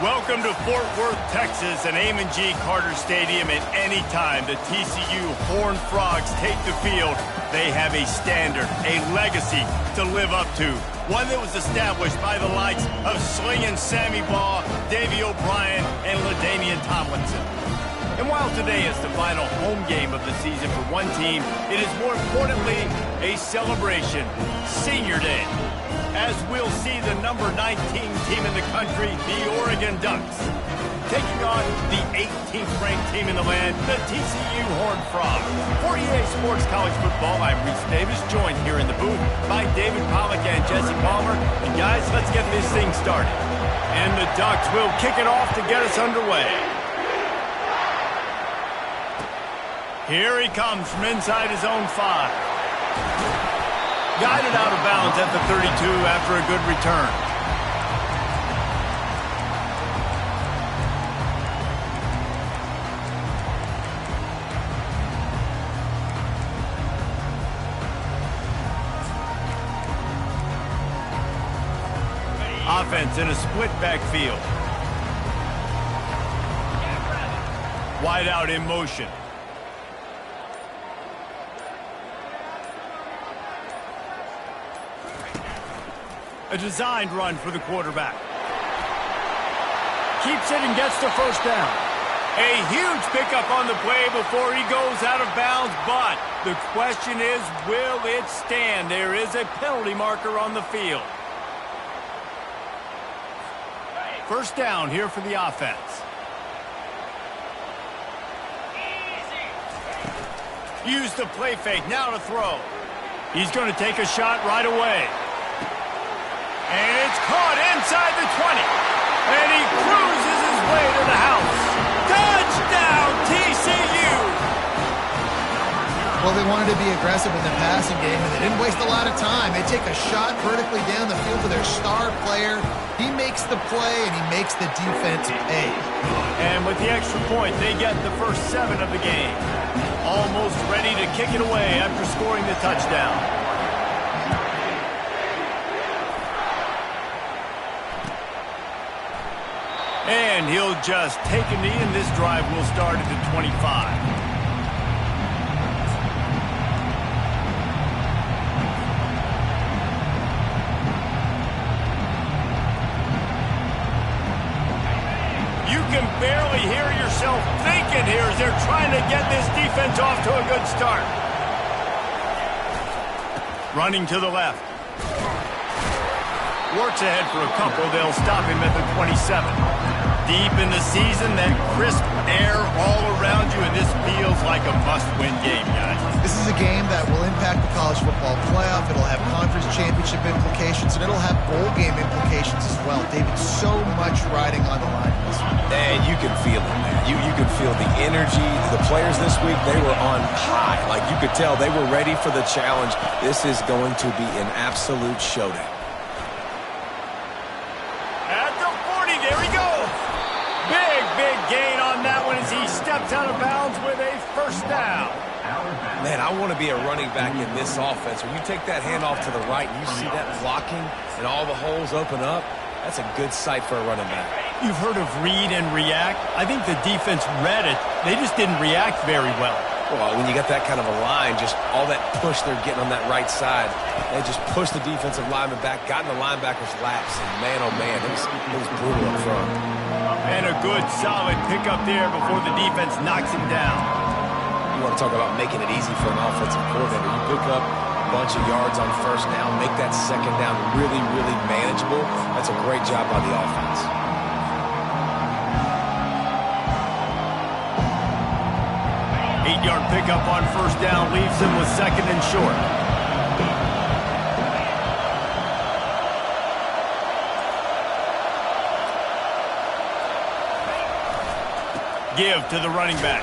Welcome to Fort Worth, Texas, and Ncaa Carter Stadium. At any time the TCU Horned Frogs take the field, they have a standard, a legacy to live up to. One that was established by the likes of Slingin' Sammy Baugh, Davey O'Brien, and LaDainian Tomlinson. And while today is the final home game of the season for one team, it is more importantly a celebration, Senior Day, as we'll see the number 19 team in the country, the Oregon Ducks, taking on the 18th ranked team in the land, the TCU Horned Frogs. For EA Sports College Football, I'm Reese Davis, joined here in the booth by David Pollack and Jesse Palmer. And guys, let's get this thing started. And the Ducks will kick it off to get us underway. Here he comes from inside his own 5. Guided out of bounds at the 32 after a good return. Offense in a split backfield. Wide out in motion. A designed run for the quarterback. Keeps it and gets the first down. A huge pickup on the play before he goes out of bounds, but the question is, will it stand? There is a penalty marker on the field. First down here for the offense. Use the play fake, now to throw. He's going to take a shot right away. And it's caught inside the 20. And he cruises his way to the house. Touchdown, TCU! Well, they wanted to be aggressive in the passing game, and they didn't waste a lot of time. They take a shot vertically down the field to their star player. He makes the play, and he makes the defense pay. And with the extra point, they get the first 7 of the game. Almost ready to kick it away after scoring the touchdown. And he'll just take a knee, and this drive will start at the 25. You can barely hear yourself thinking here as they're trying to get this defense off to a good start. Running to the left. Works ahead for a couple. They'll stop him at the 27. Deep in the season, that crisp air all around you, and this feels like a must-win game, guys. This is a game that will impact the college football playoff. It'll have conference championship implications, and it'll have bowl game implications as well. David, so much riding on the line this week. And you can feel it, man. You can feel the energy. The players this week, they were on high. Like, you could tell they were ready for the challenge. This is going to be an absolute showdown. At the 40, there he goes. Big gain on that one as he steps out of bounds with a first down. Man, I want to be a running back in this offense. When you take that handoff to the right and you see that blocking and all the holes open up, that's a good sight for a running back. You've heard of read and react. I think the defense read it. They just didn't react very well. Well, when you got that kind of a line, just all that push they're getting on that right side, they just pushed the defensive lineman back, got in the linebacker's laps, and man, oh man, it was brutal up front. And a good, solid pickup there before the defense knocks him down. You want to talk about making it easy for an offensive coordinator. You pick up a bunch of yards on first down, make that second down really manageable. That's a great job by the offense. Eight-yard pickup on first down leaves him with second and short. Give to the running back.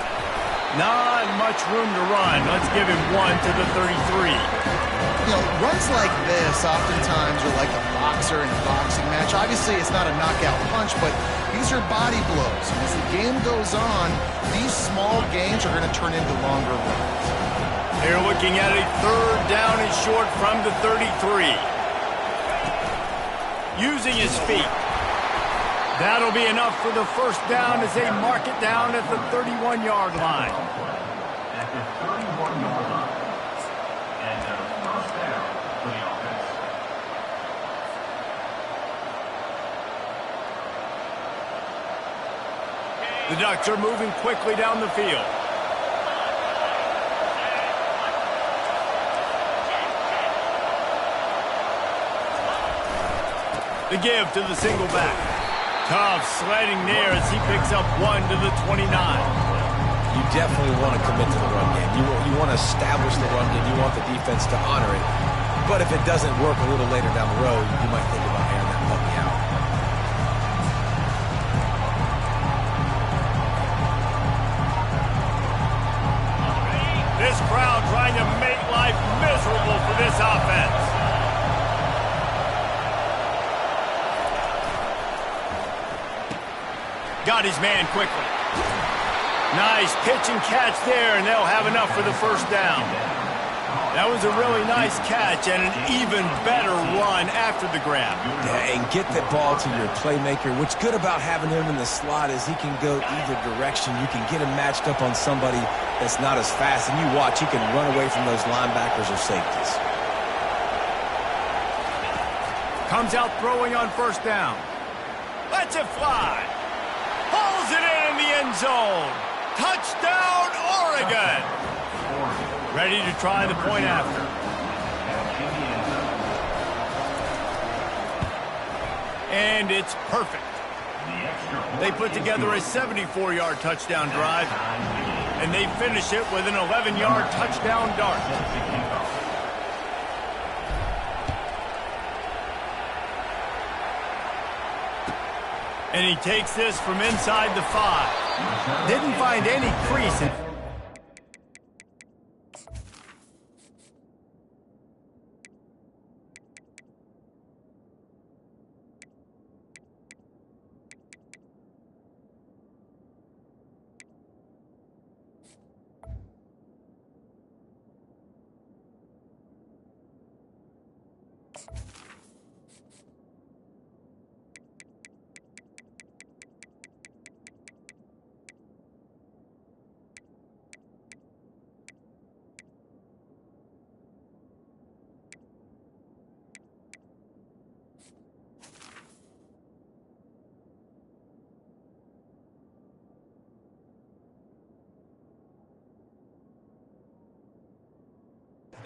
Not much room to run. Let's give him 1 to the 33. You know, runs like this oftentimes are like a boxer in a boxing match. Obviously, it's not a knockout punch, but these are body blows. And as the game goes on, these small gains are going to turn into longer runs. They're looking at a third down and short from the 33. Using his feet. That'll be enough for the first down as they mark it down at the 31-yard line. At the 31-yard line. And first down for the offense. The Ducks are moving quickly down the field. The give to the single back. Tough sledding there as he picks up 1 to the 29. You definitely want to commit to the run game. You want to establish the run game. You want the defense to honor it. But if it doesn't work a little later down the road, you might think about airing that puppy out. This crowd trying to make life miserable for this offense. Got his man quickly. Nice pitch and catch there, and they'll have enough for the first down. That was a really nice catch and an even better run after the grab. Yeah, and get the ball to your playmaker. What's good about having him in the slot is he can go either direction. You can get him matched up on somebody that's not as fast, and you watch, he can run away from those linebackers or safeties. Comes out throwing on first down. Lets it fly. Pulls it in the end zone. Touchdown, Oregon. Ready to try the point after. And it's perfect. They put together a 74-yard touchdown drive, and they finish it with an 11-yard touchdown dart. And he takes this from inside the 5. Didn't find any crease in.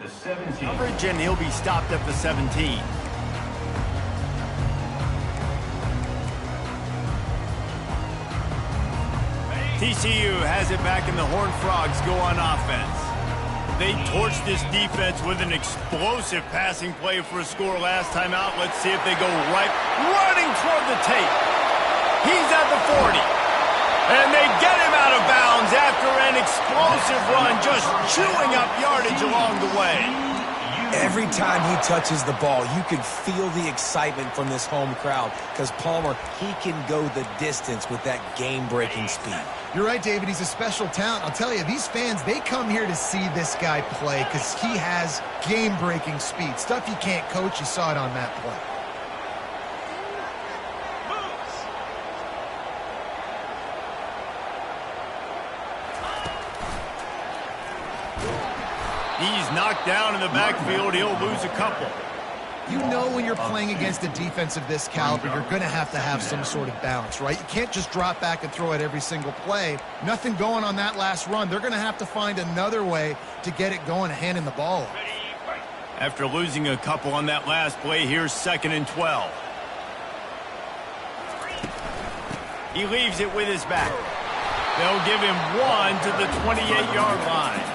The 17. Coverage, and he'll be stopped at the 17. TCU has it back, and the Horned Frogs go on offense. They torched this defense with an explosive passing play for a score last time out. Let's see if they go right, running toward the tape. He's at the 40. And they get him out of bounds after an explosive run, just chewing up yardage along the way. Every time he touches the ball, you can feel the excitement from this home crowd because Palmer, he can go the distance with that game-breaking speed. You're right, David. He's a special talent. I'll tell you, these fans, they come here to see this guy play because he has game-breaking speed. Stuff you can't coach. You saw it on that play. He's knocked down in the backfield. He'll lose a couple. You know when you're playing against a defense of this caliber, you're going to have some sort of balance, right? You can't just drop back and throw it every single play. Nothing going on that last run. They're going to have to find another way to get it going, handing the ball off. After losing a couple on that last play, here's 2nd and 12. He leaves it with his back. They'll give him 1 to the 28-yard line.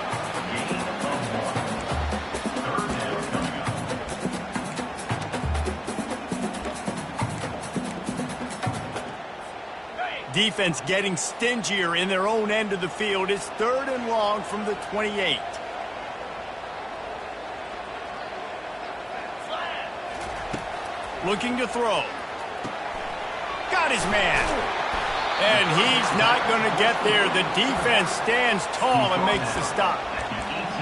Defense getting stingier in their own end of the field. It's 3rd and long from the 28. Looking to throw. Got his man. And he's not going to get there. The defense stands tall and makes the stop.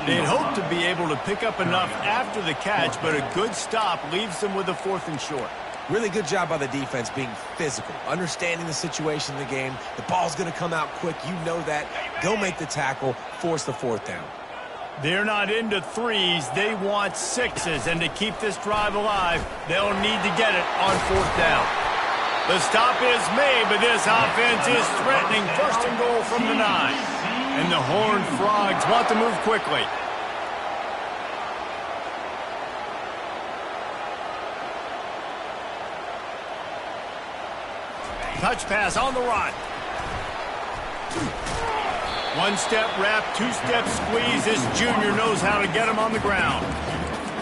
They'd hope to be able to pick up enough after the catch, but a good stop leaves them with a 4th and short. Really good job by the defense being physical, understanding the situation in the game. The ball's going to come out quick. You know that. Go make the tackle, force the fourth down. They're not into threes. They want sixes. And to keep this drive alive, they'll need to get it on fourth down. The stop is made, but this offense is threatening. First and goal from the 9. And the Horned Frogs want to move quickly. Touch pass on the run. One-step wrap, two-step squeeze. This junior knows how to get him on the ground.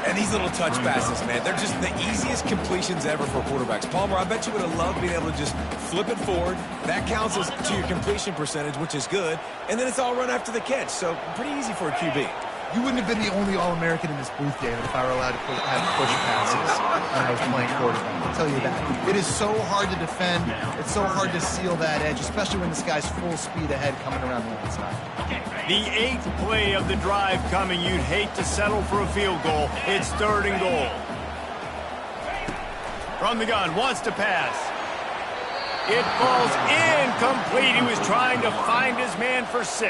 And these little touch passes, man, they're just the easiest completions ever for quarterbacks. Palmer, I bet you would have loved being able to just flip it forward. That counts as to your completion percentage, which is good. And then it's all run after the catch, so pretty easy for a QB. You wouldn't have been the only All-American in this booth, David, if I were allowed to have push passes when I was playing quarterback. I'll tell you that. It is so hard to defend. It's so hard to seal that edge, especially when this guy's full speed ahead coming around the outside. The 8th play of the drive coming. You'd hate to settle for a field goal. It's 3rd and goal. From the gun, wants to pass. It falls incomplete. He was trying to find his man for 6.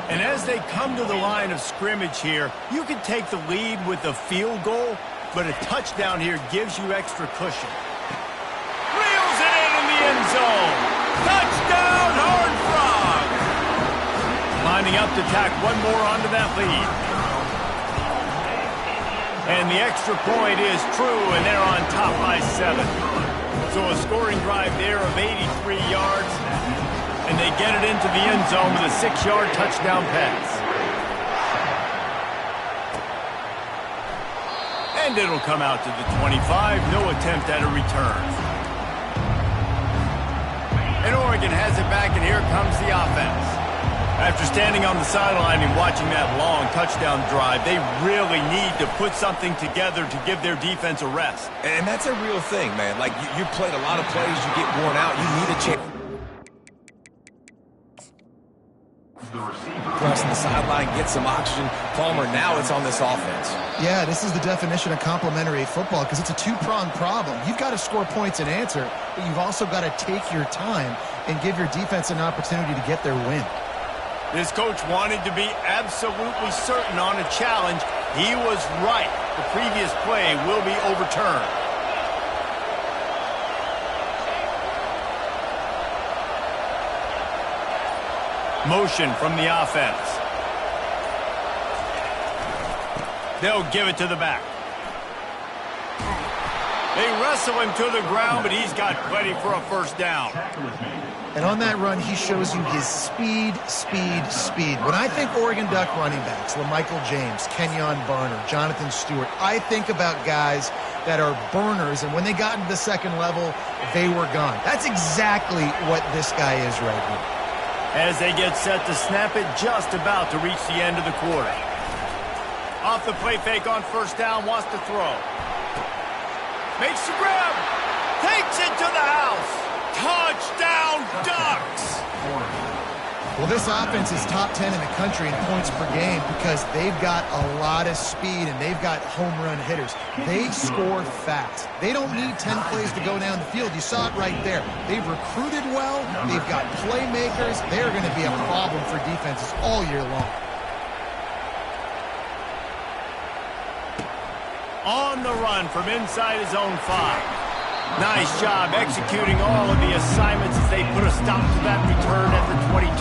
And as they come to the line of scrimmage here, you can take the lead with a field goal, but a touchdown here gives you extra cushion. Reels it in the end zone. Touchdown, Horned Frogs! Lining up to tack one more onto that lead. And the extra point is true, and they're on top by 7. So a scoring drive there of 83 yards. And they get it into the end zone with a 6-yard touchdown pass. And it'll come out to the 25. No attempt at a return. And Oregon has it back, and here comes the offense. After standing on the sideline and watching that long touchdown drive, they really need to put something together to give their defense a rest. And that's a real thing, man. Like, you played a lot of plays, you get worn out, you need a chance. Crossing the sideline, get some oxygen. Palmer, now it's on this offense. Yeah, this is the definition of complementary football because it's a two-pronged problem. You've got to score points and answer, but you've also got to take your time and give your defense an opportunity to get their win. This coach wanted to be absolutely certain on a challenge. He was right. The previous play will be overturned. Motion from the offense. They'll give it to the back. They wrestle him to the ground, but he's got plenty for a first down. And on that run, he shows you his speed, speed, speed. When I think Oregon Duck running backs, LaMichael James, Kenyon Barner, Jonathan Stewart, I think about guys that are burners, and when they got into the second level, they were gone. That's exactly what this guy is right here. As they get set to snap it, just about to reach the end of the quarter. Off the play fake on first down, wants to throw. Makes the grab. Takes it to the house. Touchdown, Ducks! Well, this offense is top 10 in the country in points per game because they've got a lot of speed and they've got home run hitters. They score fast. They don't need 10 plays to go down the field. You saw it right there. They've recruited well. They've got playmakers. They're going to be a problem for defenses all year long. On the run from inside his own 5. Nice job executing all of the assignments as they put a stop to that return at the 22.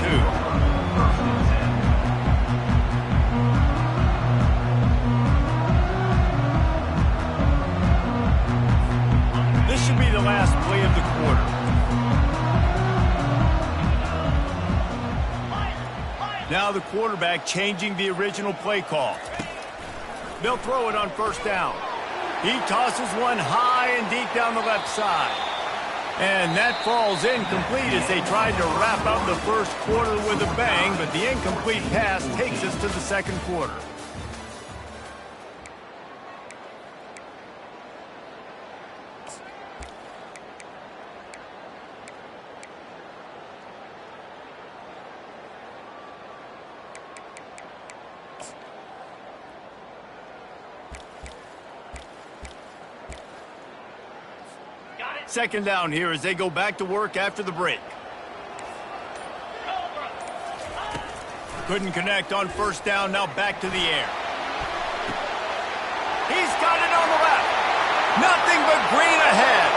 This should be the last play of the quarter. Now the quarterback changing the original play call. They'll throw it on first down. He tosses one high and deep down the left side. And that falls incomplete as they tried to wrap up the first quarter with a bang, but the incomplete pass takes us to the second quarter. Second down here as they go back to work after the break. Couldn't connect on first down, now back to the air. He's got it on the left. Nothing but green ahead.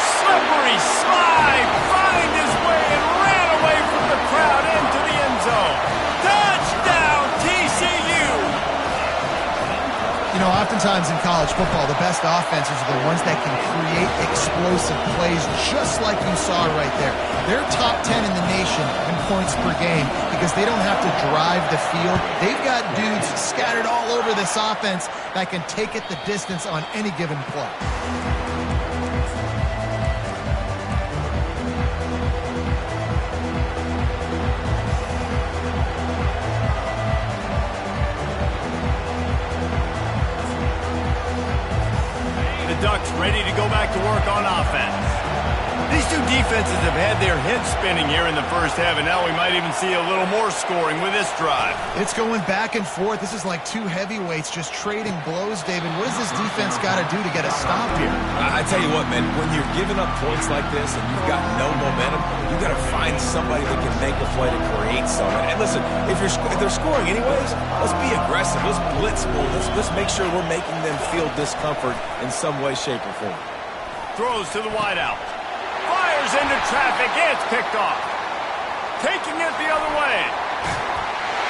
Slippery slide, find his way and ran away from the crowd into the end zone. Touchdown, TCU! You know, oftentimes in college football, the best offenses are the ones that can create explosive plays just like you saw right there. They're top 10 in the nation in points per game because they don't have to drive the field. They've got dudes scattered all over this offense that can take it the distance on any given play. Ducks ready to go back to work on offense. These two defenses have had their heads spinning here in the first half, and now we might even see a little more scoring with this drive. It's going back and forth. This is like two heavyweights just trading blows, David. What does this defense got to do to get a stop here? I tell you what, man, when you're giving up points like this and you've got no momentum, you got to find somebody that can make a play to create something. And listen, if they're scoring anyways, let's be aggressive. Let's blitz more. Let's make sure we're making them feel discomfort in some way, shape, or form. Throws to the wideout. Fires into traffic. It's picked off. Taking it the other way.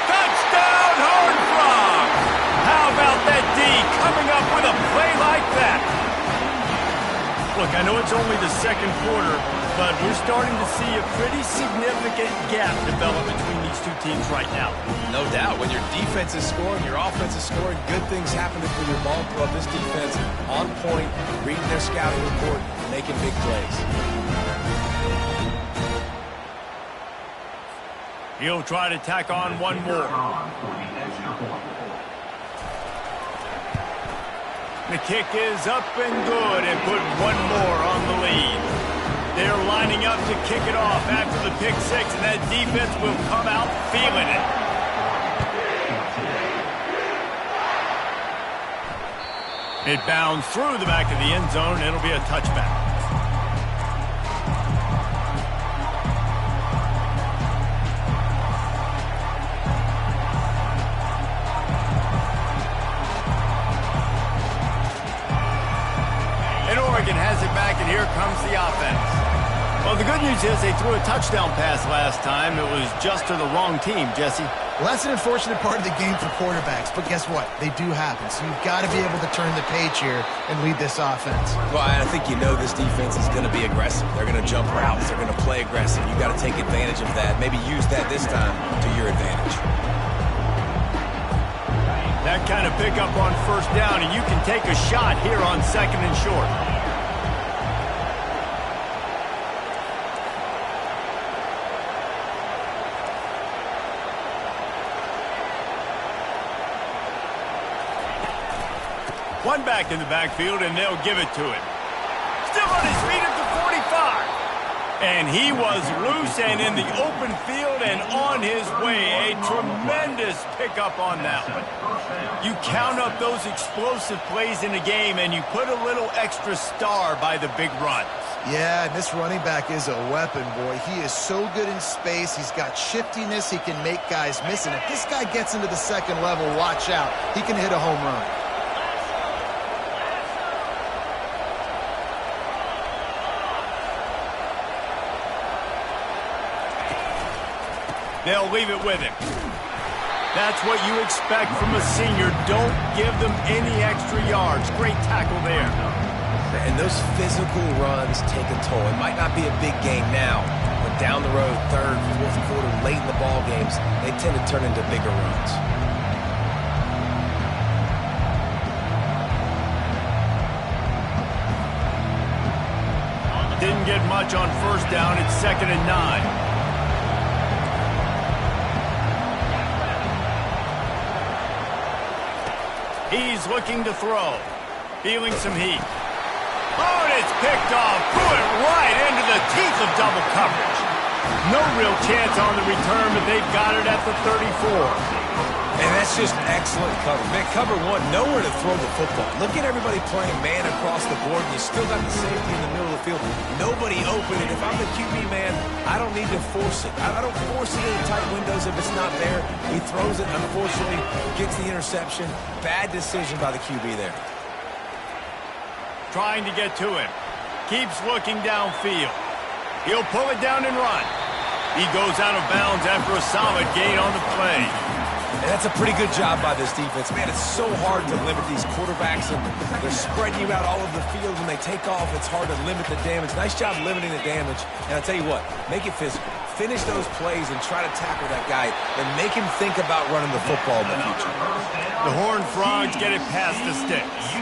Touchdown, Horned Frogs! How about that D coming up with a play like that? Look, I know it's only the second quarter, but we're starting to see a pretty significant gap develop between these two teams right now. No doubt. When your defense is scoring, your offense is scoring, good things happening for your ball club. This defense on point, reading their scouting report, making big plays. He'll try to tack on one more. The kick is up and good and put one more on the lead. They're lining up to kick it off after the pick six, and that defense will come out feeling it. It bounds through the back of the end zone. It'll be a touchback. Has it back, and here comes the offense. Well, the good news is they threw a touchdown pass last time. It was just to the wrong team, Jesse. Well, that's an unfortunate part of the game for quarterbacks, but guess what? They do happen, so you've got to be able to turn the page here and lead this offense. Well, I think you know this defense is going to be aggressive. They're going to jump routes. They're going to play aggressive. You've got to take advantage of that. Maybe use that this time to your advantage. That kind of pickup on first down, and you can take a shot here on second and short. One back in the backfield, and they'll give it to him. Still on his feet at the 45. And he was loose and in the open field and on his way. A tremendous pickup on that one. You count up those explosive plays in a game, and you put a little extra star by the big runs. Yeah, and this running back is a weapon, boy. He is so good in space. He's got shiftiness. He can make guys miss. And if this guy gets into the second level, watch out. He can hit a home run. They'll leave it with him. That's what you expect from a senior. Don't give them any extra yards. Great tackle there. And those physical runs take a toll. It might not be a big game now, but down the road, third, fourth quarter, late in the ball games, they tend to turn into bigger runs. Didn't get much on first down. It's 2nd and 9. He's looking to throw. Feeling some heat. Oh, and it's picked off. Threw it right into the teeth of double coverage. No real chance on the return, but they've got it at the 34. And that's just excellent cover. Man, cover one, nowhere to throw the football. Look at everybody playing man across the board, and you still got the safety in the middle of the field. Nobody open, and if I'm the QB man, I don't need to force it. I don't force it in tight windows if it's not there. He throws it, unfortunately, gets the interception. Bad decision by the QB there. Trying to get to him. Keeps looking downfield. He'll pull it down and run. He goes out of bounds after a solid gain on the play. And that's a pretty good job by this defense. Man, it's so hard to limit these quarterbacks, and they're spreading you out all over the field. When they take off, it's hard to limit the damage. Nice job limiting the damage. And I'll tell you what, make it physical. Finish those plays and try to tackle that guy and make him think about running the football in the future. The Horned Frogs get it past the sticks.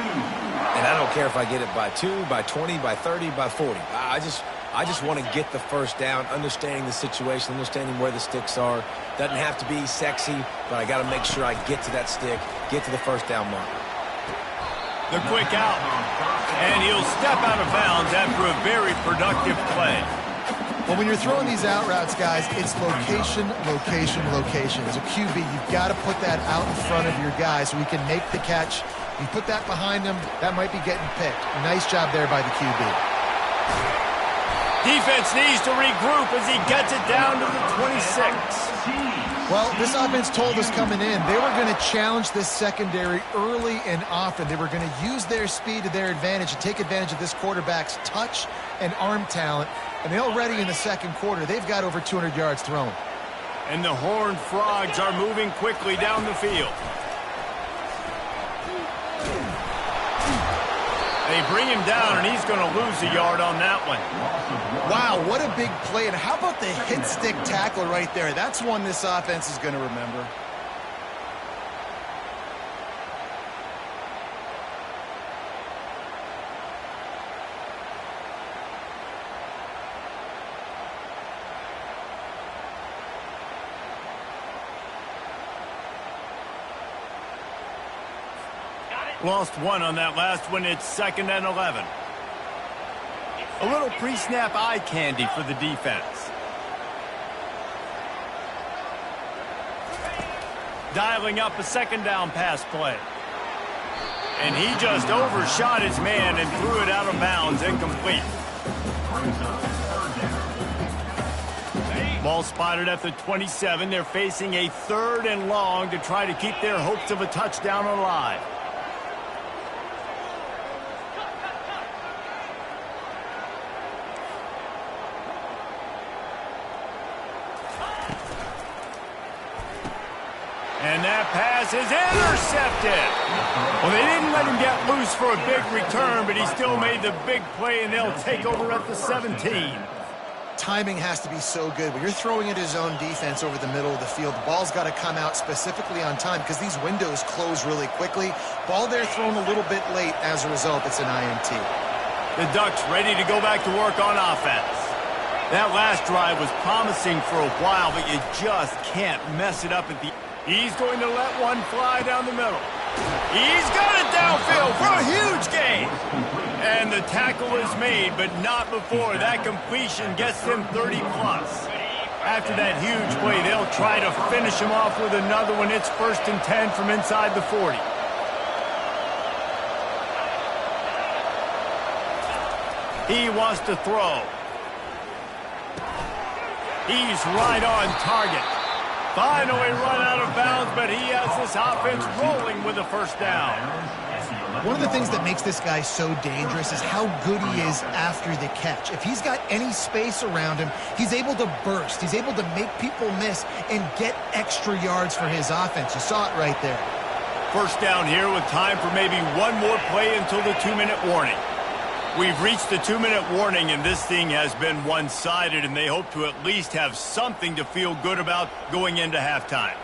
And I don't care if I get it by 2, by 20, by 30, by 40. I just want to get the first down, understanding the situation, understanding where the sticks are. Doesn't have to be sexy, but I got to make sure I get to that stick, get to the first down mark. The quick out. And he'll step out of bounds after a very productive play. Well, when you're throwing these out routes, guys, it's location, location, location. As a QB, you've got to put that out in front of your guy so he can make the catch. You put that behind him, that might be getting picked. Nice job there by the QB. Defense needs to regroup as he gets it down to the 26. Well, this offense told us coming in they were going to challenge this secondary early and often. They were going to use their speed to their advantage and take advantage of this quarterback's touch and arm talent. And already in the second quarter, they've got over 200 yards thrown. And the Horned Frogs are moving quickly down the field. They bring him down, and he's going to lose a yard on that one. Wow, what a big play. And how about the hit stick tackle right there? That's one this offense is going to remember. Lost one on that last one. It's 2nd and 11. A little pre-snap eye candy for the defense. Dialing up a second down pass play. And he just overshot his man and threw it out of bounds, incomplete. Ball spotted at the 27. They're facing a 3rd and long to try to keep their hopes of a touchdown alive. And that pass is intercepted. Well, they didn't let him get loose for a big return, but he still made the big play, and they'll take over at the 17. Timing has to be so good. When you're throwing at his own defense over the middle of the field, the ball's got to come out specifically on time because these windows close really quickly. Ball there thrown a little bit late. As a result, it's an INT. The Ducks ready to go back to work on offense. That last drive was promising for a while, but you just can't mess it up at the end. He's going to let one fly down the middle. He's got it downfield for a huge gain. And the tackle is made, but not before that completion gets them 30+. After that huge play, they'll try to finish him off with another one. It's 1st and 10 from inside the 40. He wants to throw. He's right on target. Finally run out of bounds, but he has this offense rolling with a 1st down. One of the things that makes this guy so dangerous is how good he is after the catch. If he's got any space around him, he's able to burst. He's able to make people miss and get extra yards for his offense. You saw it right there. 1st down here with time for maybe one more play until the 2-minute warning. We've reached the 2-minute warning, and this thing has been one-sided, and they hope to at least have something to feel good about going into halftime.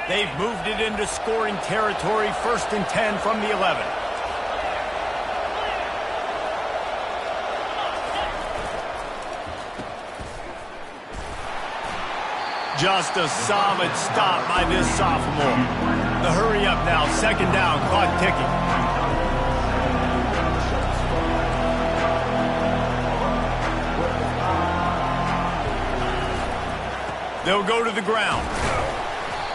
They've moved it into scoring territory, 1st and 10 from the 11. Just a solid stop by this sophomore. The hurry up now, 2nd down, clock ticking. They'll go to the ground.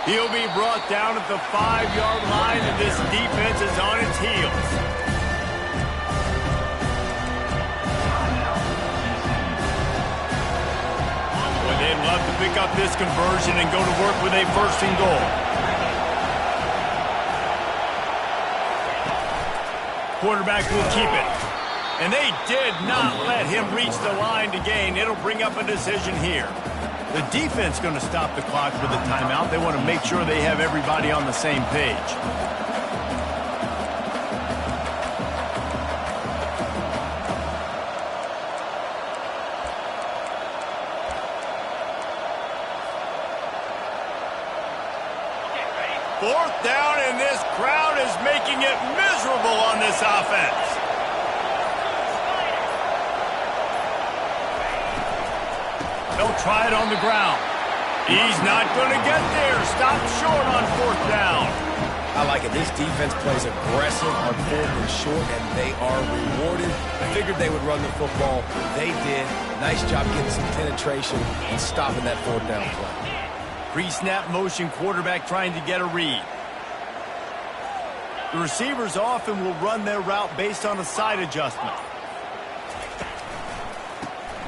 He'll be brought down at the 5-yard line, and this defense is on its heels. Boy, they'd love to pick up this conversion and go to work with a 1st and goal. Quarterback will keep it. And they did not let him reach the line to gain. It'll bring up a decision here. The defense going to stop the clock with a timeout. They want to make sure they have everybody on the same page. Fourth down, and this crowd is making it miserable on this offense. They'll try it on the ground. He's not going to get there. Stopped short on 4th down. I like it. This defense plays aggressive on 4th and short, and they are rewarded. I figured they would run the football. They did. Nice job getting some penetration and stopping that 4th down play. Pre-snap motion, quarterback trying to get a read. The receivers often will run their route based on a side adjustment.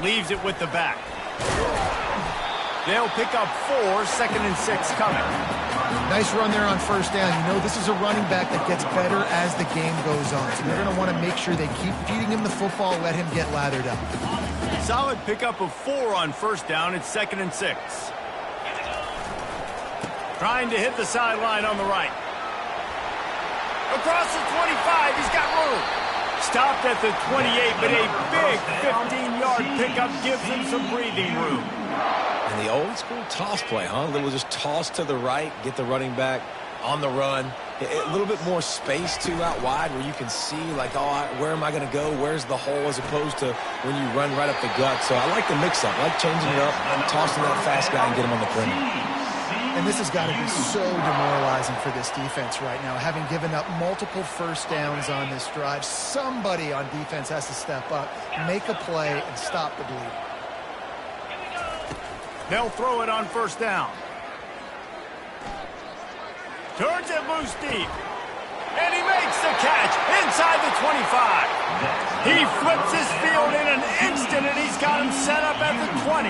Leaves it with the back. They'll pick up 4, 2nd and 6 coming. Nice run there on 1st down. You know, this is a running back that gets better as the game goes on. So they're going to want to make sure they keep feeding him the football, let him get lathered up. Solid pickup of 4 on 1st down. It's 2nd and 6. Trying to hit the sideline on the right. Across the 25, he's got room. Stopped at the 28, but a big 15-yard pickup gives him some breathing room. And the old-school toss play, huh? A little just toss to the right, get the running back on the run. A little bit more space, too, out wide where you can see, like, oh, where am I going to go? Where's the hole, as opposed to when you run right up the gut. So I like the mix-up. I like changing it up, tossing that fast guy and get him on the perimeter. And this has got to be so demoralizing for this defense right now, having given up multiple 1st downs on this drive. Somebody on defense has to step up, make a play, and stop the bleeding. They'll throw it on 1st down. Turns it loose deep. And he makes the catch inside the 25. He flips his field in an instant, and he's got him set up at the 20.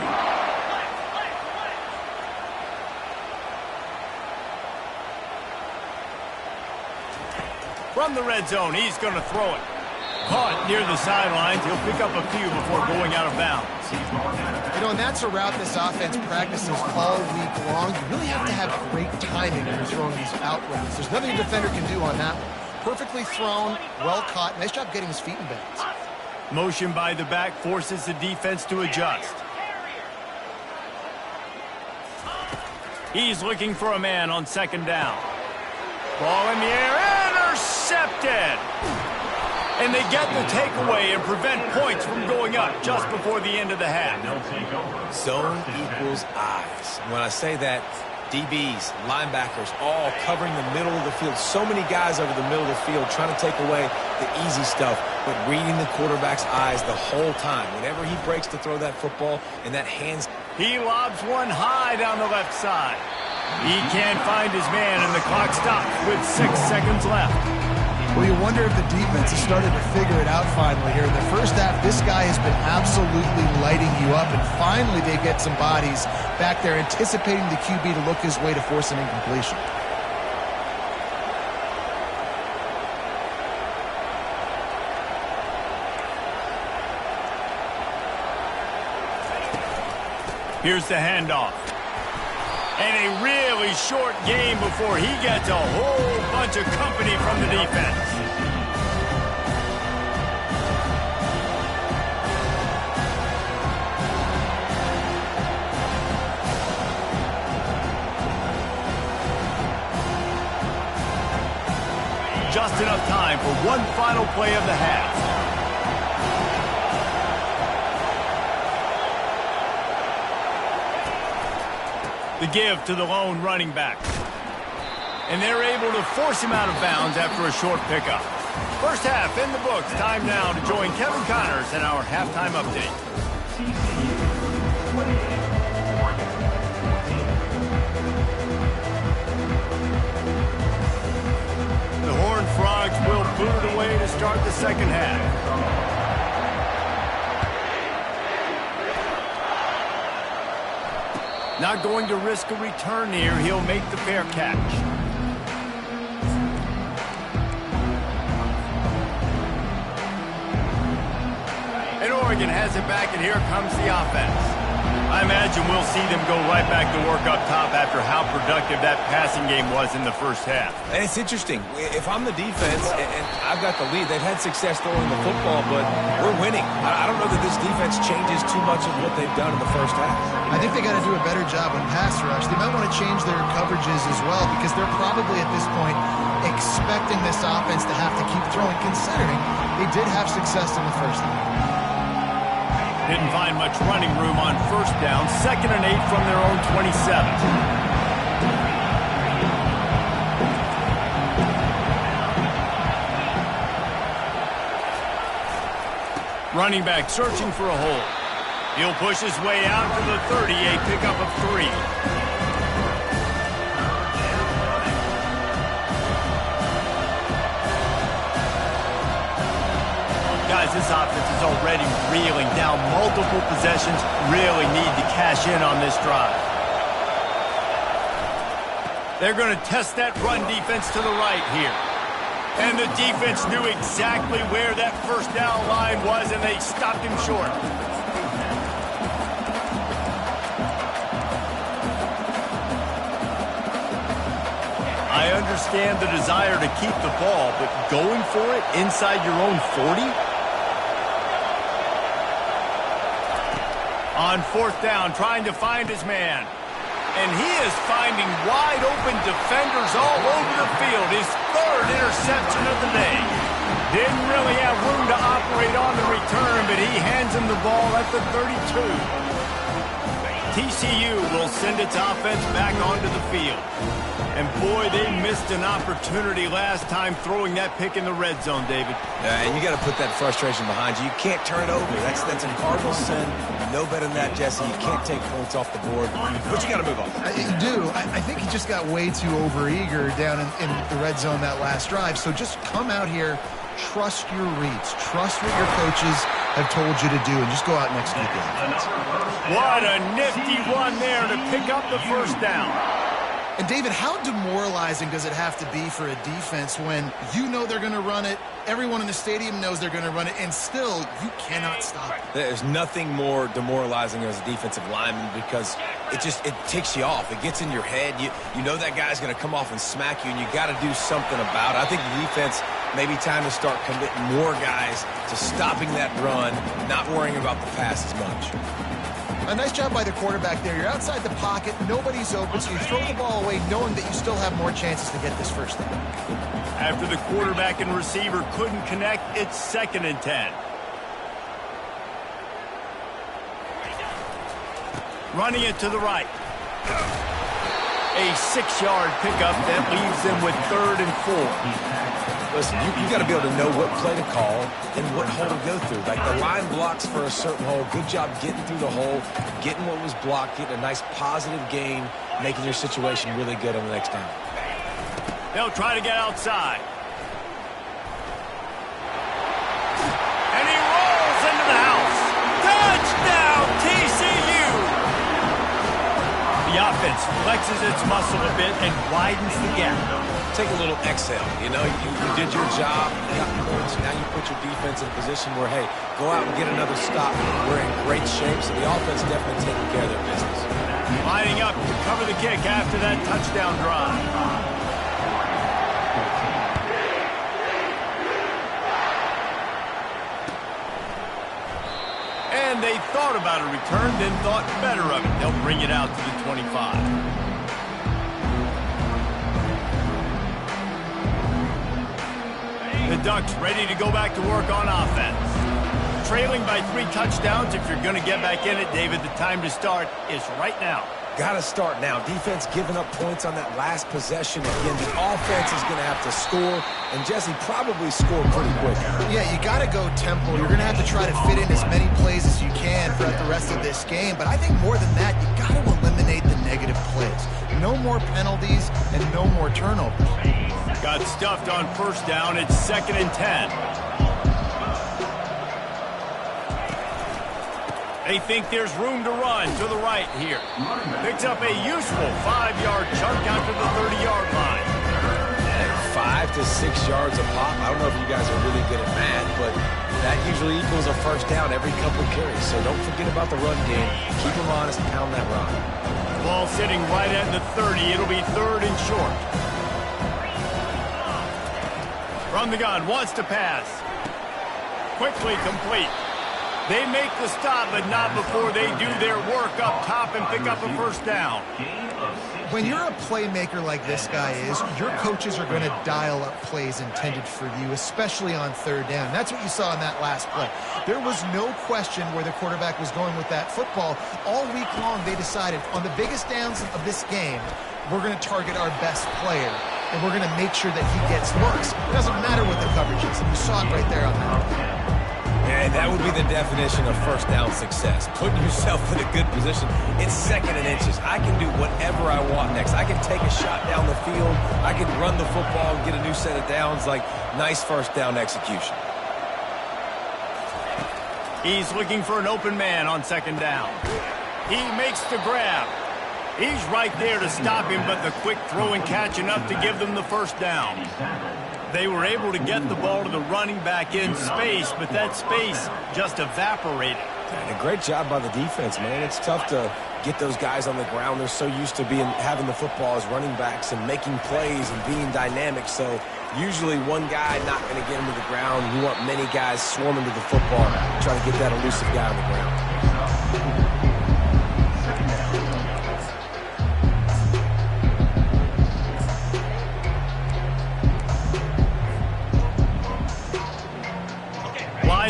From the red zone, he's going to throw it. Caught near the sidelines. He'll pick up a few before going out of bounds. You know, and that's a route this offense practices all week long. You really have to have great timing when you're throwing these out routes. There's nothing a defender can do on that one. Perfectly thrown, well caught. Nice job getting his feet in bounds. Motion by the back forces the defense to adjust. He's looking for a man on 2nd down. Ball in the air, intercepted. And they get the takeaway and prevent points from going up just before the end of the half. Zone equals eyes. When I say that, DBs, linebackers, all covering the middle of the field. So many guys over the middle of the field trying to take away the easy stuff, but reading the quarterback's eyes the whole time. Whenever he breaks to throw that football and that hands. He lobs one high down the left side. He can't find his man, and the clock stops with 6 seconds left. Well, you wonder if the defense has started to figure it out finally here. In the first half, this guy has been absolutely lighting you up, and finally they get some bodies back there anticipating the QB to look his way to force an incompletion. Here's the handoff. And a really short game before he gets a whole bunch of company from the defense. Just enough time for one final play of the half. The give to the lone running back. And they're able to force him out of bounds after a short pickup. First half in the books. Time now to join Kevin Connors in our halftime update. The Horned Frogs will boot it away to start the second half. Not going to risk a return here. He'll make the fair catch. And Oregon has it back, and here comes the offense. I imagine we'll see them go right back to work up top after how productive that passing game was in the first half. And it's interesting. If I'm the defense and I've got the lead, they've had success throwing the football, but we're winning. I don't know that this defense changes too much of what they've done in the first half. I think they got to do a better job on pass rush. They might want to change their coverages as well because they're probably at this point expecting this offense to have to keep throwing, considering they did have success in the first half. Didn't find much running room on first down. 2nd and 8 from their own 27. Running back searching for a hole. He'll push his way out to the 30, a pickup of 3. Guys, this offense is already reeling down multiple possessions. Really need to cash in on this drive. They're going to test that run defense to the right here. And the defense knew exactly where that first down line was, and they stopped him short. I understand the desire to keep the ball, but going for it inside your own 40? On 4th down, trying to find his man. And he is finding wide-open defenders all over the field. His 3rd interception of the day. Didn't really have room to operate on the return, but he hands him the ball at the 32. TCU will send its offense back onto the field. And boy, they missed an opportunity last time throwing that pick in the red zone, David. And you got to put that frustration behind you. You can't turn it over. That's a cardinal sin. You know better than that, Jesse. You can't take points off the board, but you got to move on. You do. I think he just got way too overeager down in the red zone that last drive. So just come out here, trust your reads, trust what your coaches have told you to do, and just go out and execute the offense. What a nifty run there to pick up the first down. And, David, how demoralizing does it have to be for a defense when you know they're going to run it, everyone in the stadium knows they're going to run it, and still you cannot stop it? There's nothing more demoralizing as a defensive lineman because it ticks you off. It gets in your head. You know that guy's going to come off and smack you, and you got to do something about it. I think the defense maybe time to start committing more guys to stopping that run, not worrying about the pass as much. A nice job by the quarterback there. You're outside the pocket, nobody's open, so you throw the ball away knowing that you still have more chances to get this first down. After the quarterback and receiver couldn't connect, it's 2nd and 10. Running it to the right. A 6-yard pickup that leaves them with 3rd and 4. Listen, you got to be able to know what play to call and what hole to go through. Like the line blocks for a certain hole. Good job getting through the hole, getting what was blocked, getting a nice positive gain, making your situation really good on the next down. They'll try to get outside. And he rolls into the house. Touchdown, TCU! The offense flexes its muscle a bit and widens the gap. Take a little exhale. You know, you did your job. You got points. Now you put your defense in a position where, hey, go out and get another stop. We're in great shape, so the offense definitely taking care of their business. Lining up to cover the kick after that touchdown drive. And they thought about a return, then thought better of it. They'll bring it out to the 25. The Ducks ready to go back to work on offense. Trailing by 3 touchdowns. If you're going to get back in it, David, the time to start is right now. Got to start now. Defense giving up points on that last possession. Again, the offense is going to have to score, and Jesse probably score pretty quick. Yeah, you got to go tempo. You're going to have to try to fit in as many plays as you can throughout the rest of this game. But I think more than that, you got to eliminate the negative plays. No more penalties and no more turnovers. Got stuffed on first down. It's 2nd and 10. They think there's room to run to the right here. Picks up a useful 5-yard chunk out to the 30-yard line. 5 to 6 yards a pop. I don't know if you guys are really good at math, but that usually equals a first down every couple carries. So don't forget about the run game. Keep them honest, pound that rock. Ball sitting right at the 30. It'll be 3rd and short. From the gun, wants to pass. Quickly complete. They make the stop, but not before they do their work up top and pick up a first down. When you're a playmaker like this guy is, your coaches are going to dial up plays intended for you, especially on 3rd down. That's what you saw in that last play. There was no question where the quarterback was going with that football. All week long, they decided on the biggest downs of this game, we're going to target our best player, and we're going to make sure that he gets looks. It doesn't matter what the coverage is, and you saw it right there on that. And that would be the definition of first down success. Putting yourself in a good position. It's 2nd and inches. I can do whatever I want next. I can take a shot down the field. I can run the football and get a new set of downs. Like, nice first down execution. He's looking for an open man on 2nd down. He makes the grab. He's right there to stop him, but the quick throw and catch enough to give them the first down. They were able to get the ball to the running back in space, but that space just evaporated. And a great job by the defense, man. It's tough to get those guys on the ground. They're so used to having the football as running backs and making plays and being dynamic. So usually one guy not going to get him to the ground. You want many guys swarming to the football, trying to get that elusive guy on the ground.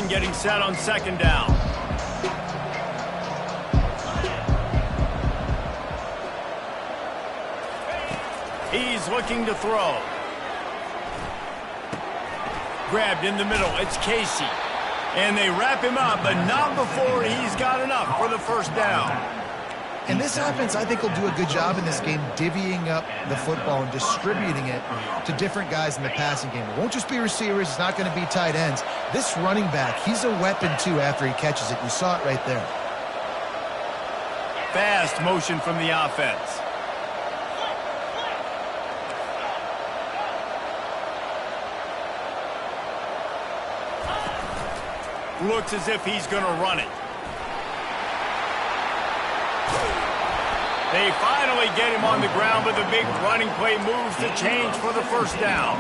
Getting set on 2nd down. He's looking to throw. Grabbed in the middle. It's Casey. And they wrap him up, but not before he's got enough for the first down. And this offense, I think, will do a good job in this game divvying up the football and distributing it to different guys in the passing game. It won't just be receivers. It's not going to be tight ends. This running back, he's a weapon, too, after he catches it. You saw it right there. Fast motion from the offense. Looks as if he's going to run it. They finally get him on the ground, but the big running play moves the change for the first down.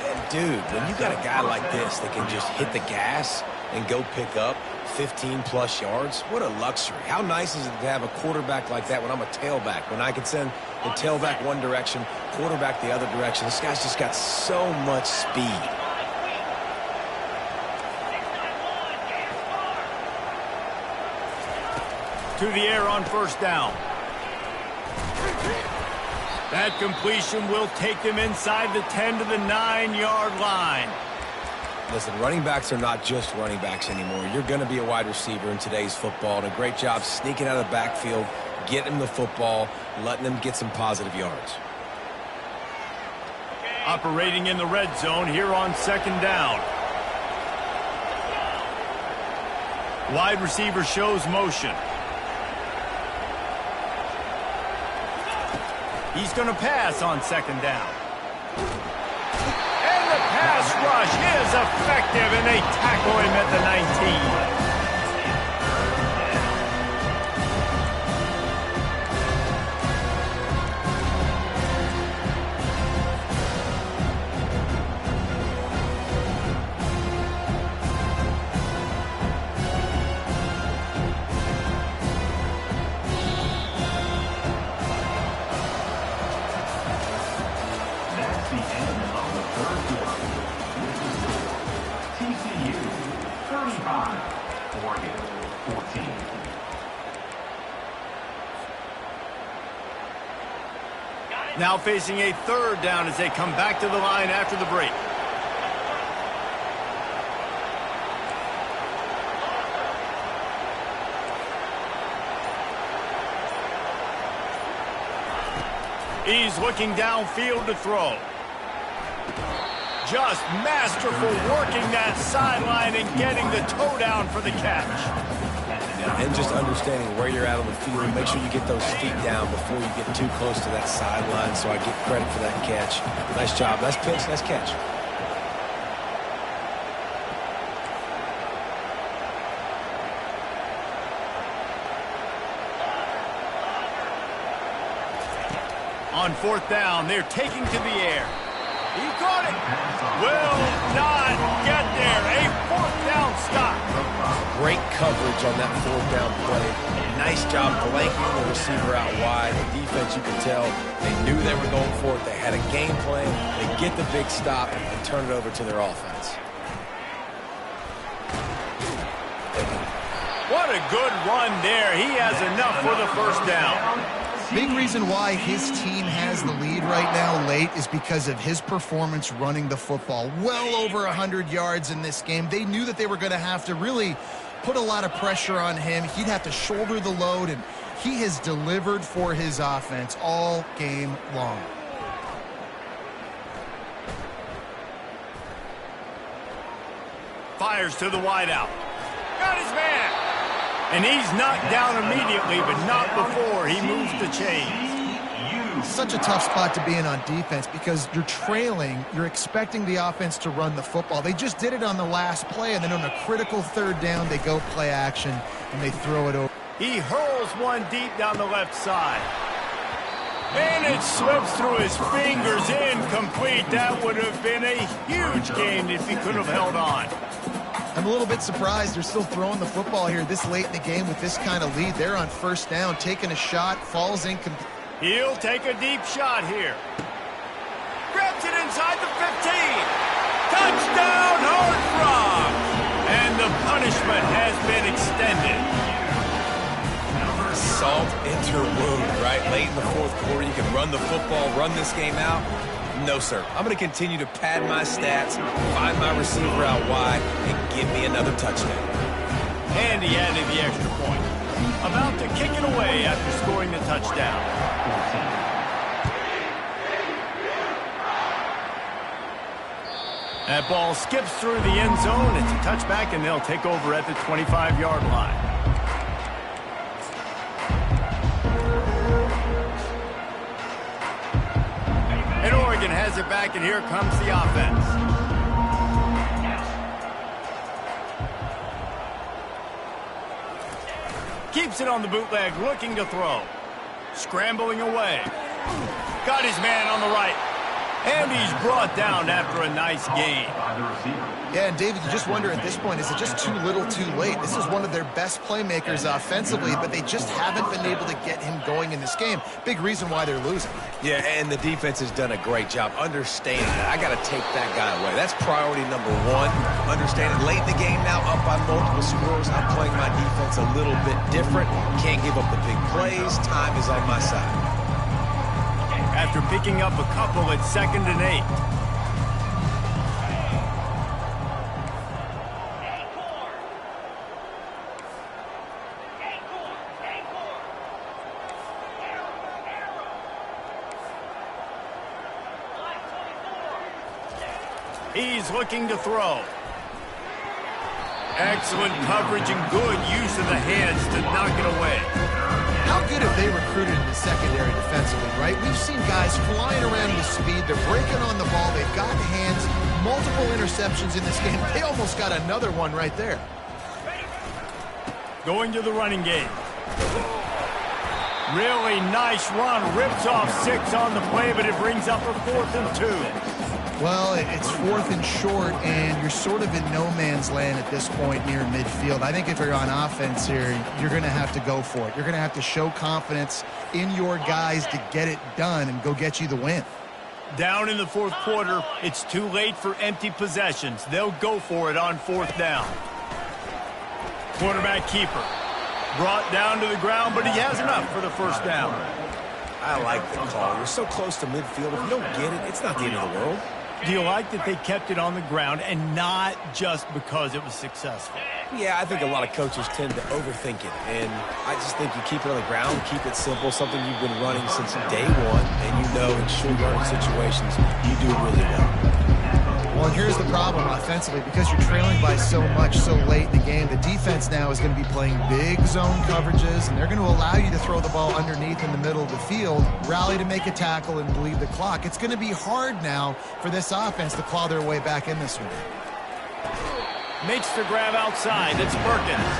And dude, when you got a guy like this that can just hit the gas and go pick up 15-plus yards, what a luxury. How nice is it to have a quarterback like that when I'm a tailback, when I can send the tailback one direction, quarterback the other direction. This guy's just got so much speed. To the air on first down. That completion will take them inside the 10 to the 9-yard line. Listen, running backs are not just running backs anymore. You're going to be a wide receiver in today's football, and a great job sneaking out of the backfield, getting them the football, letting them get some positive yards. Operating in the red zone here on 2nd down. Wide receiver shows motion. He's going to pass on 2nd down. And the pass rush is effective, and they tackle him at the 19. Now facing a third down as they come back to the line after the break. He's looking downfield to throw. Just masterful working that sideline and getting the toe down for the catch. And just understanding where you're at on the field. Make sure you get those feet down before you get too close to that sideline, so I get credit for that catch. Nice job. Nice pitch. Nice catch. On fourth down, they're taking to the air. He caught it. Will not get there. A fourth down stop. Great coverage on that fourth down play. Nice job blanking the receiver out wide. The defense, you can tell, they knew they were going for it. They had a game plan. They get the big stop and turn it over to their offense. What a good run there. He has enough for the first down. Big reason why his team has the lead right now late is because of his performance running the football. Well over 100 yards in this game. They knew that they were going to have to really put a lot of pressure on him. He'd have to shoulder the load, and he has delivered for his offense all game long. Fires to the wideout. Got his man. And he's knocked down immediately, but not before he moves the chains. Such a tough spot to be in on defense because you're trailing. You're expecting the offense to run the football. They just did it on the last play, and then on a critical third down, they go play action, and they throw it over. He hurls one deep down the left side. And it slips through his fingers, incomplete. That would have been a huge gain if he could have held on. I'm a little bit surprised they're still throwing the football here this late in the game with this kind of lead. They're on first down, taking a shot, falls incomplete. He'll take a deep shot here. Grabs it inside the 15. Touchdown, Horned Frogs! And the punishment has been extended. Salt into wound, right? Late in the fourth quarter, you can run the football, run this game out. No, sir. I'm going to continue to pad my stats, find my receiver out wide, and give me another touchdown. And he added the extra point. About to kick it away after scoring the touchdown. That ball skips through the end zone. It's a touchback, and they'll take over at the 25-yard line. And Oregon has it back, and here comes the offense. Keeps it on the bootleg, looking to throw. Scrambling away. Got his man on the right. And he's brought down after a nice gain. Yeah, and David, you just wonder at this point, is it just too little too late? This is one of their best playmakers offensively, but they just haven't been able to get him going in this game. Big reason why they're losing. Yeah, and the defense has done a great job understanding that. I got to take that guy away. That's priority number one. Understanding late in the game now, up by multiple scores. I'm playing my defense a little bit different. Can't give up the big plays. Time is on my side. After picking up a couple at 2nd and 8. He's looking to throw. Excellent coverage and good use of the hands to knock it away. How good have they recruited in the secondary defensively, right? We've seen guys flying around with speed. They're breaking on the ball. They've got hands. Multiple interceptions in this game. They almost got another one right there. Going to the running game. Really nice run. Rips off 6 on the play, but it brings up a 4th and 2. Well, it's 4th and short, and you're sort of in no man's land at this point near midfield. I think if you're on offense here, you're going to have to go for it. You're going to have to show confidence in your guys to get it done and go get you the win. Down in the 4th quarter, it's too late for empty possessions. They'll go for it on 4th down. Quarterback keeper. Brought down to the ground, but he has enough for the first down. I like the call. You're so close to midfield. If you don't get it, it's not the end of the world. Do you like that they kept it on the ground and not just because it was successful? Yeah, I think a lot of coaches tend to overthink it, and I just think you keep it on the ground, keep it simple, something you've been running since day one, and you know in short yardage situations you do really well. Well, and here's the problem offensively. Because you're trailing by so much so late in the game, the defense now is going to be playing big zone coverages, and they're going to allow you to throw the ball underneath in the middle of the field, rally to make a tackle, and bleed the clock. It's going to be hard now for this offense to claw their way back in this one. Makes the grab outside. It's Perkins.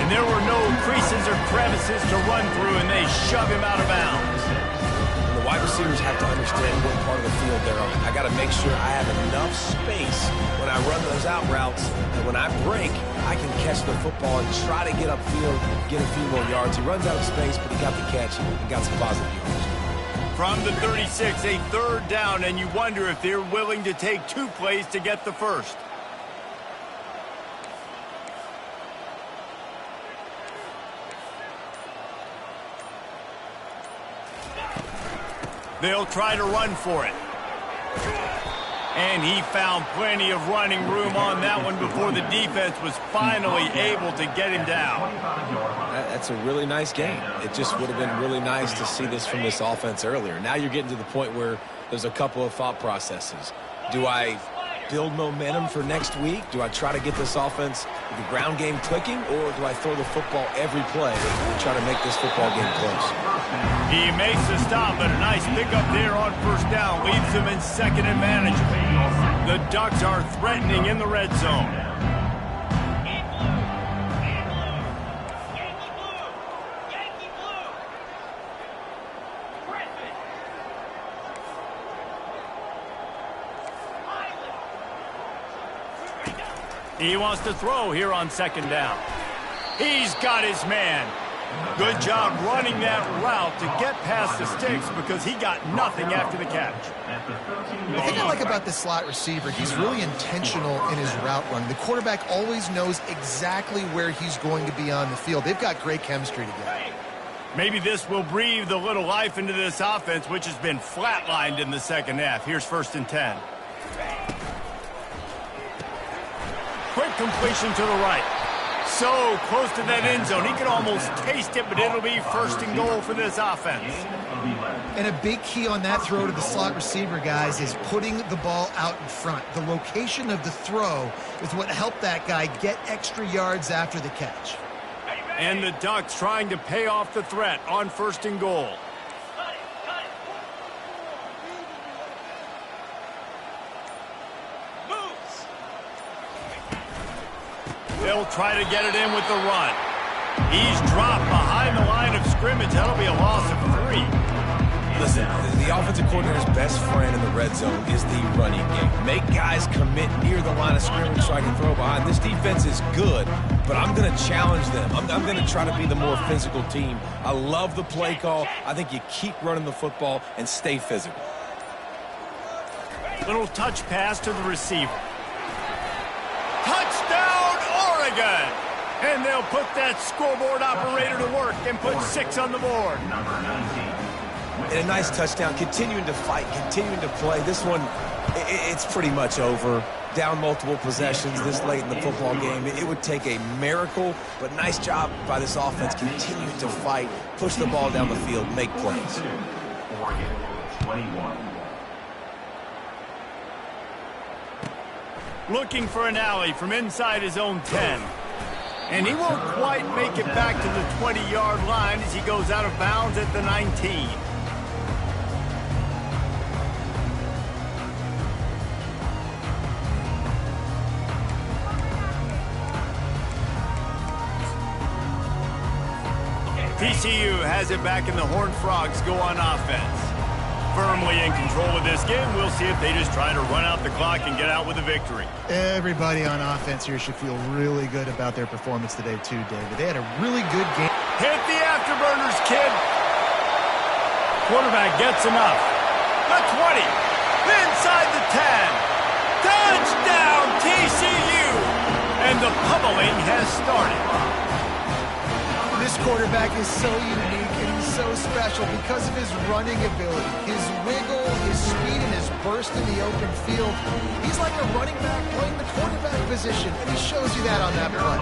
And there were no creases or crevices to run through, and they shove him out of bounds. And the wide receivers have to understand what part of the field they're on. I got to make sure I have enough space when I run those out routes, and when I break, I can catch the football and try to get upfield, get a few more yards. He runs out of space, but he got the catch and got some positive yards. From the 36, a third down, and you wonder if they're willing to take 2 plays to get the first. They'll try to run for it. And he found plenty of running room on that one before the defense was finally able to get him down. That's a really nice game. It just would have been really nice to see this from this offense earlier. Now you're getting to the point where there's a couple of thought processes. Do I build momentum for next week? Do I try to get this offense, the ground game clicking, or do I throw the football every play and try to make this football game close? He makes the stop, but a nice pickup there on first down leaves them in second and manageable. The Ducks are threatening in the red zone. He wants to throw here on second down. He's got his man. Good job running that route to get past the sticks because he got nothing after the catch. The thing I like about this slot receiver, he's really intentional in his route run. The quarterback always knows exactly where he's going to be on the field. They've got great chemistry together. Maybe this will breathe a little life into this offense, which has been flatlined in the second half. Here's 1st and 10. Quick completion to the right. So close to that end zone. He could almost taste it, but it'll be 1st and goal for this offense. And a big key on that throw to the slot receiver, guys, is putting the ball out in front. The location of the throw is what helped that guy get extra yards after the catch. And the Ducks trying to pay off the threat on 1st and goal. They'll try to get it in with the run. He's dropped behind the line of scrimmage. That'll be a loss of 3. Listen, the offensive coordinator's best friend in the red zone is the running game. Make guys commit near the line of scrimmage so I can throw behind. This defense is good, but I'm going to challenge them. I'm going to try to be the more physical team. I love the play call. I think you keep running the football and stay physical. Little touch pass to the receiver. Touchdown, Oregon! And they'll put that scoreboard operator to work and put 6 on the board. And a nice touchdown, continuing to fight, continuing to play. This one, it's pretty much over. Down multiple possessions this late in the football game. It would take a miracle, but nice job by this offense continuing to fight, push the ball down the field, make plays. Oregon, 21. Looking for an alley from inside his own 10. And he won't quite make it back to the 20-yard line as he goes out of bounds at the 19. TCU has it back and the Horned Frogs go on offense. Firmly in control of this game. We'll see if they just try to run out the clock and get out with a victory. Everybody on offense here should feel really good about their performance today too, David. They had a really good game. Hit the afterburners, kid. Quarterback gets enough. The 20. Inside the 10. Touchdown, TCU. And the pummeling has started. This quarterback is so unique and he's so special because of his running ability, his wiggle, his speed, and his burst in the open field. He's like a running back playing the quarterback position, and he shows you that on that play.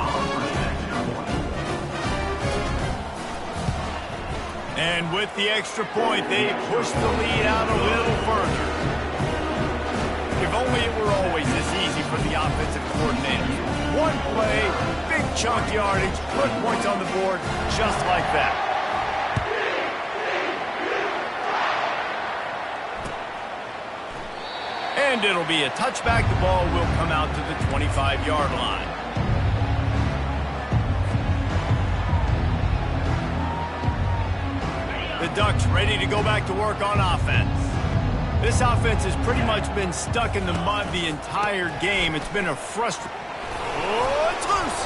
And with the extra point, they push the lead out a little further. If only it were always this easy for the offensive coordinator. One play, big chunk yardage, put points on the board just like that. And it'll be a touchback. The ball will come out to the 25-yard line. The Ducks ready to go back to work on offense. This offense has pretty much been stuck in the mud the entire game. It's been a frustrating... Oh, it's loose!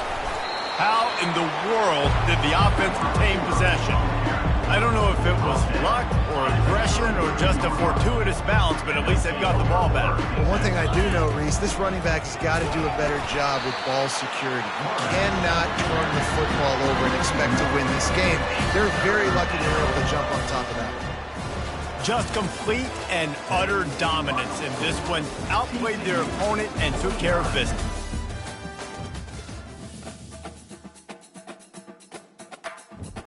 How in the world did the offense retain possession? I don't know if it was luck or aggression or just a fortuitous bounce, but at least they've got the ball back. Well, one thing I do know, Reese, this running back has got to do a better job with ball security. You cannot turn the football over and expect to win this game. They're very lucky they're able to jump on top of that. Just complete and utter dominance in this one. Outplayed their opponent and took care of business.